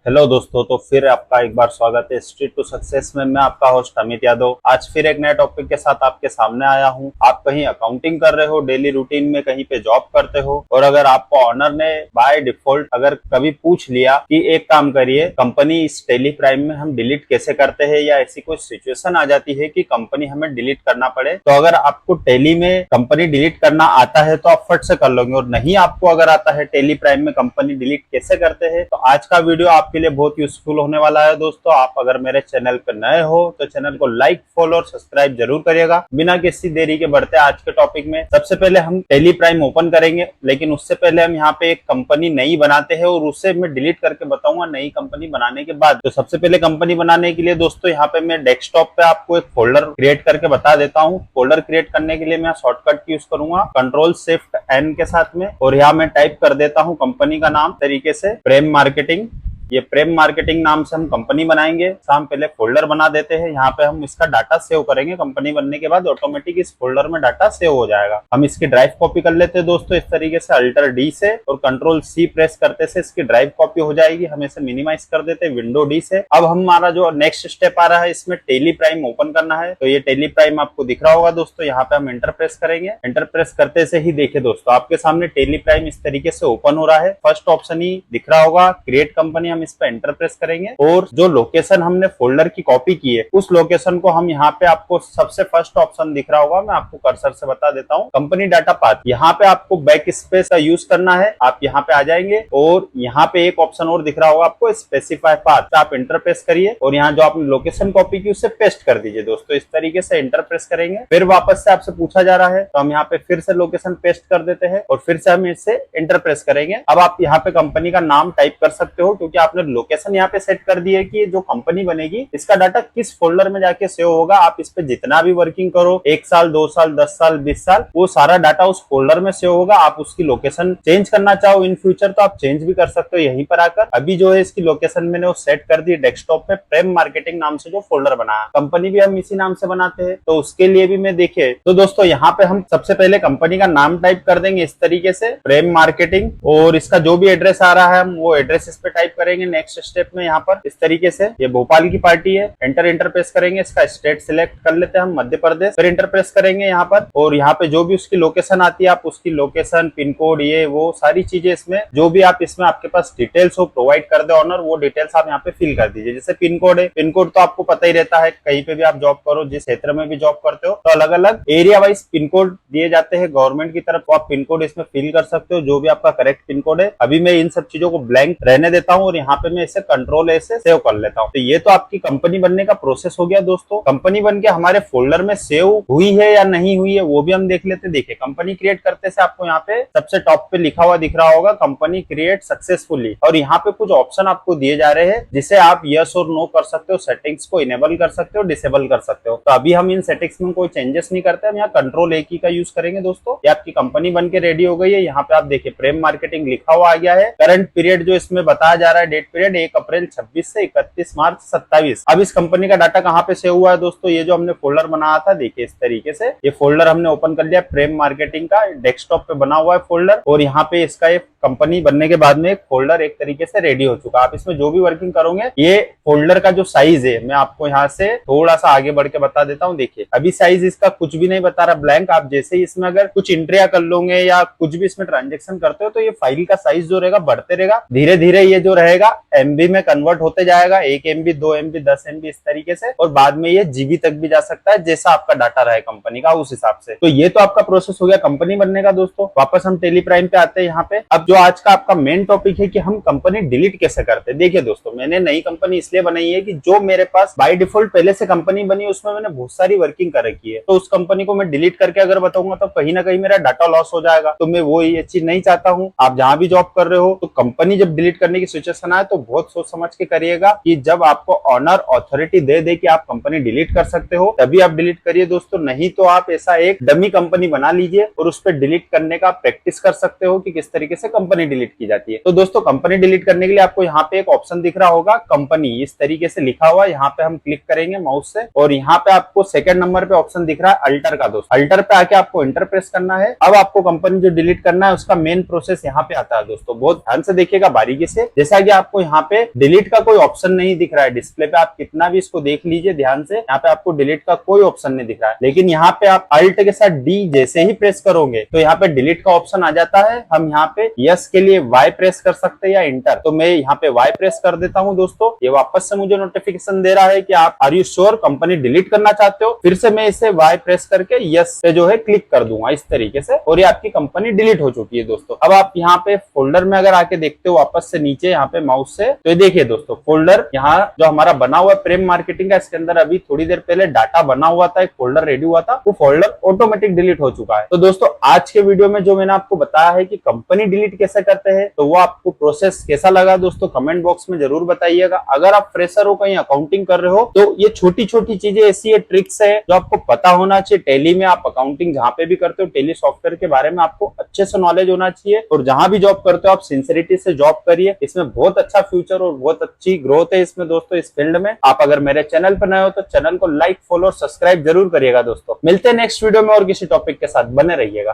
Hello दोस्तों, तो फिर आपका एक बार स्वागत है स्ट्रीट टू सक्सेस में। मैं आपका होस्ट अमित यादव आज फिर एक नए टॉपिक के साथ आपके सामने आया हूं। आप कहीं अकाउंटिंग कर रहे हो, डेली रूटीन में कहीं पे जॉब करते हो, और अगर आपको ऑनर ने बाय डिफॉल्ट अगर कभी पूछ लिया कि एक काम करिए, कंपनी इस टेली प्राइम में हम डिलीट कैसे करते हैं, या ऐसी कोई सिचुएशन आ जाती है कि कंपनी हमें डिलीट करना पड़े, तो अगर आपको टेली में कंपनी डिलीट करना आता है तो आप फट से कर लोगे, और नहीं आपको अगर आता है टेली प्राइम में कंपनी डिलीट कैसे करते हैं, तो आज का वीडियो आपके लिए बहुत यूजफुल होने वाला है। दोस्तों, आप अगर मेरे चैनल पर नए हो तो चैनल को लाइक, फॉलो और सब्सक्राइब जरूर करिएगा। बिना किसी देरी के बढ़ते आज के टॉपिक में। सबसे पहले हम टेली प्राइम ओपन करेंगे, लेकिन उससे पहले हम यहाँ पे एक कंपनी नई बनाते हैं और उसे मैं डिलीट करके बताऊंगा नई कंपनी बनाने के बाद। तो सबसे पहले कंपनी बनाने के लिए दोस्तों यहाँ पे मैं डेस्कटॉप पे आपको एक फोल्डर क्रिएट करके बता देता हूँ। फोल्डर क्रिएट करने के लिए मैं शॉर्टकट यूज करूंगा Ctrl+Shift+N के साथ में, और यहाँ मैं टाइप कर देता हूँ कंपनी का नाम तरीके से प्रेम मार्केटिंग। ये प्रेम मार्केटिंग नाम से हम कंपनी बनाएंगे। तो हम पहले फोल्डर बना देते हैं। यहाँ पे हम इसका डाटा सेव करेंगे। कंपनी बनने के बाद ऑटोमेटिक इस फोल्डर में डाटा सेव हो जाएगा। हम इसकी ड्राइव कॉपी कर लेते हैं दोस्तों इस तरीके से Alt+D से, और Ctrl+C प्रेस करते से इसकी ड्राइव कॉपी हो जाएगी। हम इसे मिनिमाइज कर देते हैं Windows-D से। अब हमारा जो नेक्स्ट स्टेप आ रहा है, इसमें टेली प्राइम ओपन करना है। तो ये टेली प्राइम आपको दिख रहा होगा दोस्तों। यहाँ पे हम एंटर प्रेस करेंगे। एंटर प्रेस करते से ही देखिए दोस्तों, आपके सामने टेली प्राइम इस तरीके से ओपन हो रहा है। फर्स्ट ऑप्शन ही दिख रहा होगा, क्रिएट कंपनी। हम इस पे एंटर प्रेस करेंगे, और जो लोकेशन हमने फोल्डर की कॉपी की है उस लोकेशन को हम यहाँ पे, आपको सबसे फर्स्ट ऑप्शन दिख रहा होगा, मैं आपको कर्सर से बता देता हूँ, कंपनी डाटा पाथ। यहाँ पे आपको बैक स्पेस का यूज करना है। आप यहाँ पे आ जाएंगे, और यहाँ पे एक ऑप्शन और दिख रहा होगा आपको, स्पेसिफाई पाथ। तो आप एंटर प्रेस करिए, और यहाँ जो आपने लोकेशन कॉपी की उसे पेस्ट कर दीजिए दोस्तों। इस तरीके से एंटर प्रेस करेंगे। फिर वापस से आपसे पूछा जा रहा है, तो हम यहाँ पे फिर से लोकेशन पेस्ट कर देते हैं, और फिर से हम इसे एंटर प्रेस करेंगे। अब आप यहाँ पे कंपनी का नाम टाइप कर सकते हो, क्योंकि आपने लोकेशन यहाँ पे सेट कर दी है कि जो कंपनी बनेगी इसका डाटा किस फोल्डर में जाके सेव होगा। आप इस पे जितना भी वर्किंग करो, 1 साल 2 साल 10 साल 20 साल, वो सारा डाटा उस फोल्डर में सेव होगा। आप उसकी लोकेशन चेंज करना चाहो इन फ्यूचर तो आप चेंज भी कर सकते हो यहीं पर आकर। अभी जो है इसकी लोकेशन मैंने वो सेट कर दी डेस्कटॉप पे, प्रेम मार्केटिंग नाम से जो फोल्डर बनाया। कंपनी भी हम इसी नाम से बनाते हैं, तो उसके लिए भी मैं देखिए तो दोस्तों यहाँ पे हम सबसे पहले कंपनी का नाम टाइप कर देंगे इस तरीके से, प्रेम मार्केटिंग, और इसका जो भी एड्रेस आ रहा है हम वो एड्रेस इस पे टाइप करेंगे। नेक्स्ट स्टेप में यहाँ पर इस तरीके से, ये भोपाल की पार्टी है। एंटर प्रेस करेंगे। इसका स्टेट सिलेक्ट कर लेते हैं हम, मध्य प्रदेश। फिर एंटर प्रेस करेंगे यहाँ पर, और यहाँ पे जो भी उसकी लोकेशन आती है, आप उसकी लोकेशन, पिन कोड, ये वो सारी चीजें इसमें जो भी आप इसमें आपके पास डिटेल्स हो प्रोवाइड कर दे ऑनर, वो डिटेल्स आप यहाँ पे फिल कर दीजिए। जैसे पिन कोड है, पिन कोड तो आपको पता ही रहता है, कहीं पे भी आप जॉब करो, जिस क्षेत्र में भी जॉब करते हो, तो अलग अलग एरिया वाइज पिन कोड दिए जाते हैं गवर्नमेंट की तरफ। तो आप पिन कोड इसमें फिल कर सकते हो, जो भी आपका करेक्ट पिन कोड है। अभी मैं इन सब चीजों को ब्लैंक रहने देता हूँ, और यहाँ पे मैं इसे Ctrl+A से सेव कर लेता हूँ। तो ये तो आपकी कंपनी बनने का प्रोसेस हो गया दोस्तों। कंपनी बन के हमारे फोल्डर में सेव हुई है या नहीं हुई है वो भी हम देख लेते हैं। देखिए, कंपनी क्रिएट करते से आपको यहाँ पे सबसे टॉप पे लिखा हुआ दिख रहा होगा, कंपनी क्रिएट सक्सेसफुली, और यहाँ पे कुछ ऑप्शन आपको दिए जा रहे हैं, जिसे आप यस और नो कर सकते हो। सेटिंग्स को इनेबल कर सकते हो, डिसेबल कर सकते हो। तो अभी हम इन सेटिंग्स में कोई चेंजेस नहीं करते, हम यहाँ Ctrl+A की का यूज करेंगे दोस्तों। ये आपकी कंपनी बन के रेडी हो गई है। यहाँ पे आप देखिए प्रेम मार्केटिंग लिखा हुआ आ गया है। करंट पीरियड जो इसमें बताया जा रहा है, डेट पीरियड 1 अप्रैल 26 से 31 मार्च 27। अब इस कंपनी का डाटा कहाँ पे सेव हुआ है दोस्तों, ये जो हमने फोल्डर बनाया था, देखिए इस तरीके से ये फोल्डर हमने ओपन कर लिया। प्रेम मार्केटिंग का डेस्कटॉप पे बना हुआ है फोल्डर, और यहाँ पे इसका एक कंपनी बनने के बाद में एक फोल्डर एक तरीके से रेडी हो चुका। आप इसमें जो भी वर्किंग करोगे, ये फोल्डर का जो साइज है मैं आपको यहाँ से थोड़ा सा आगे बढ़ के बता देता हूँ। देखिए, अभी साइज इसका कुछ भी नहीं बता रहा, ब्लैंक। आप जैसे ही इसमें अगर कुछ एंट्रिया कर लोगे या कुछ भी इसमें ट्रांजेक्शन करते हो, तो ये फाइल का साइज जो रहेगा बढ़ते रहेगा। धीरे धीरे ये जो रहेगा MB में कन्वर्ट होते जाएगा, 1 MB 2 MB 10 MB इस तरीके से, और बाद में ये GB तक भी जा सकता है, जैसा आपका डाटा रहे कंपनी का उस हिसाब से। तो ये तो आपका प्रोसेस हो गया कंपनी बनने का दोस्तों। वापस हम टेली प्राइम पे आते हैं यहाँ पे। अब जो आज का आपका मेन टॉपिक है कि हम कंपनी डिलीट कैसे करते हैं। देखिए दोस्तों, मैंने नई कंपनी इसलिए बनाई है कि जो मेरे पास बाय डिफॉल्ट पहले से कंपनी बनी उसमें मैंने बहुत सारी वर्किंग कर रखी है, तो उस कंपनी को मैं डिलीट करके अगर बताऊंगा तो कहीं ना कहीं मेरा डाटा लॉस हो जाएगा। तो मैं वो ये चीज नहीं चाहता हूँ। आप जहां भी जॉब कर रहे हो, तो कंपनी जब डिलीट करने की सिचुएशन आए तो बहुत सोच समझ के करिएगा, कि जब आपको ऑनर अथॉरिटी दे कि आप कंपनी डिलीट कर सकते हो, तभी आप डिलीट करिए दोस्तों। नहीं तो आप ऐसा एक डमी कंपनी बना लीजिए और उस पर डिलीट करने का प्रैक्टिस कर सकते हो कि किस तरीके से कंपनी डिलीट की जाती है। तो दोस्तों, कंपनी डिलीट करने के लिए आपको यहाँ पे एक ऑप्शन दिख रहा होगा, कंपनी, इस तरीके से लिखा हुआ। यहाँ पे हम क्लिक करेंगे माउस से, और यहाँ पे आपको सेकंड नंबर पे ऑप्शन दिख रहा है अल्टर का दोस्तों। अल्टर पे आके आपको एंटर प्रेस करना है। अब आपको कंपनी जो डिलीट करना है उसका मेन प्रोसेस यहाँ पे आता है दोस्तों। बहुत ध्यान से देखिएगा, बारीकी से। जैसा कि आपको यहाँ पे डिलीट का कोई ऑप्शन नहीं दिख रहा है डिस्प्ले पे। आप कितना भी इसको देख लीजिए ध्यान से, यहाँ पे आपको डिलीट का कोई ऑप्शन नहीं दिख रहा है। लेकिन यहाँ पे आप अल्ट के साथ डी जैसे ही प्रेस करोगे तो यहाँ पे डिलीट का ऑप्शन आ जाता है। हम यहाँ पे यस के लिए वाई प्रेस कर सकते हैं या इंटर। तो मैं यहाँ पे वाई प्रेस कर देता हूँ दोस्तों। ये वापस से मुझे नोटिफिकेशन दे रहा है कि आप are you sure company delete करना चाहते हो। फिर से मैं इसे वाई प्रेस करके यस पे जो है क्लिक कर दूंगा इस तरीके से, और ये आपकी कंपनी डिलीट हो चुकी है दोस्तों। अब आप यहाँ पे फोल्डर में अगर आके देखते हो वापस से नीचे यहाँ पे माउस से, तो ये देखिए दोस्तों फोल्डर यहाँ जो हमारा बना हुआ है प्रेम मार्केटिंग का, इसके अंदर अभी थोड़ी देर पहले डाटा बना हुआ था, एक फोल्डर रेडी हुआ था, वो फोल्डर ऑटोमेटिक डिलीट हो चुका है। तो दोस्तों आज के वीडियो में जो मैंने आपको बताया है कि कंपनी डिलीट कैसे करते हैं, तो वो आपको प्रोसेस कैसा लगा दोस्तों कमेंट बॉक्स में जरूर बताइएगा। अगर आप फ्रेशर हो, कहीं अकाउंटिंग कर रहे हो, तो ये छोटी छोटी चीजें ऐसी है, ट्रिक्स है जो आपको पता होना चाहिए। टेली में आप अकाउंटिंग जहां पे भी करते हो, टेली सॉफ्टवेयर के बारे में आपको अच्छे से नॉलेज होना चाहिए। और जहां भी जॉब करते हो आप सिंसियरिटी से जॉब करिए, इसमें बहुत अच्छा फ्यूचर और बहुत अच्छी ग्रोथ है इसमें दोस्तों, इस फील्ड में। आप अगर मेरे चैनल पर नए हो तो चैनल को लाइक, फॉलो और सब्सक्राइब जरूर करिएगा दोस्तों। मिलते हैं नेक्स्ट वीडियो में और किसी टॉपिक के साथ, बने रहिएगा।